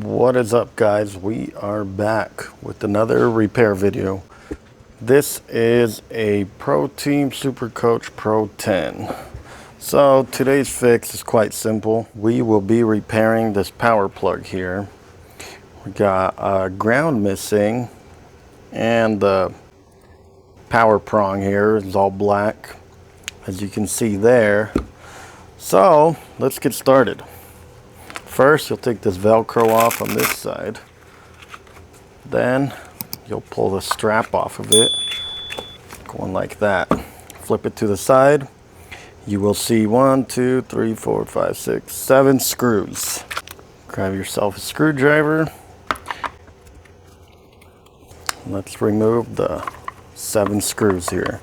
What is up, guys? We are back with another repair video. This is a ProTeam Supercoach Pro 10. So today's fix is quite simple. We will be repairing this power plug here. We got a ground missing and the power prong here is all black, as you can see there. So let's get started. First, you'll take this Velcro off on this side. Then you'll pull the strap off of it, going like that. Flip it to the side. You will see 1, 2, 3, 4, 5, 6, 7 screws. Grab yourself a screwdriver. Let's remove the 7 screws here.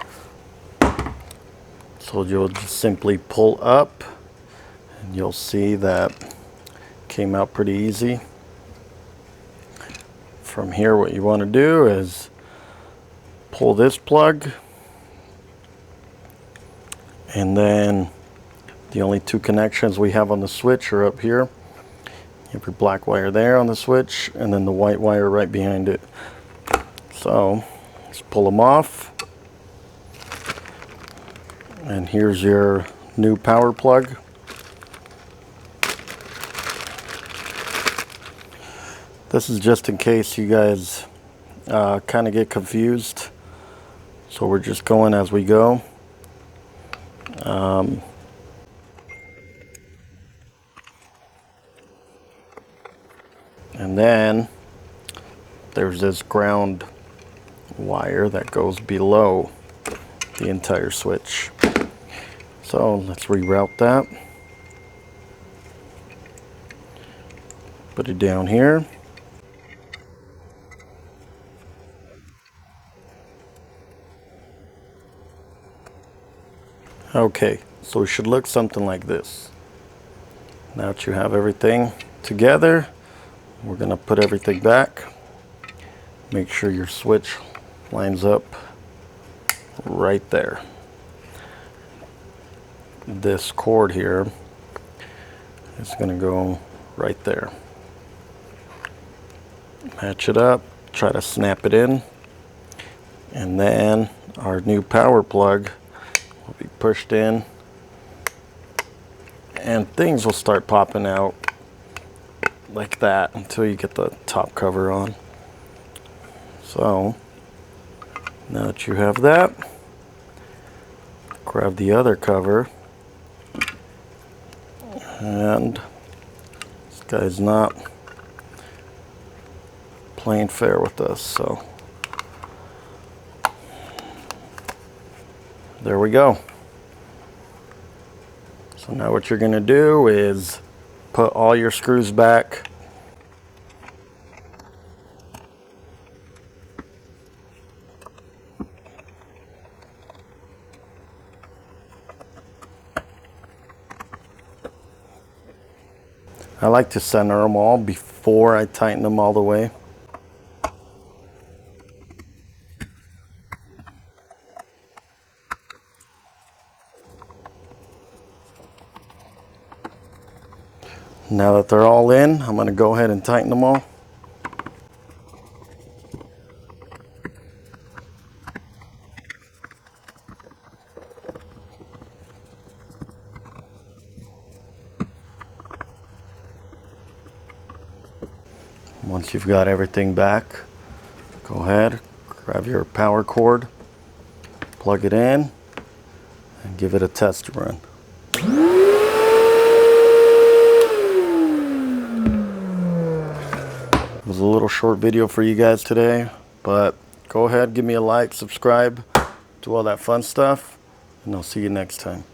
So you'll just simply pull up and you'll see that came out pretty easy. From here, what you want to do is pull this plug, and then the only 2 connections we have on the switch are up here. You have your black wire there on the switch and then the white wire right behind it. So let's pull them off, and here's your new power plug. This is just in case you guys kind of get confused, so we're just going as we go. And then there's this ground wire that goes below the entire switch. So let's reroute that. Put it down here. Okay, so it should look something like this. Now that you have everything together, we're going to put everything back. Make sure your switch lines up right there. This cord here is going to go right there. Match it up, try to snap it in, and then our new power plug will be pushed in, and things will start popping out like that until you get the top cover on. So now that you have that, grab the other cover, and this guy's not playing fair with us, so there we go. So now what you're going to do is put all your screws back. I like to center them all before I tighten them all the way. Now that they're all in, I'm going to go ahead and tighten them all. Once you've got everything back, go ahead, grab your power cord, plug it in, and give it a test run. It was a little short video for you guys today, but go ahead, give me a like, subscribe, do all that fun stuff, and I'll see you next time.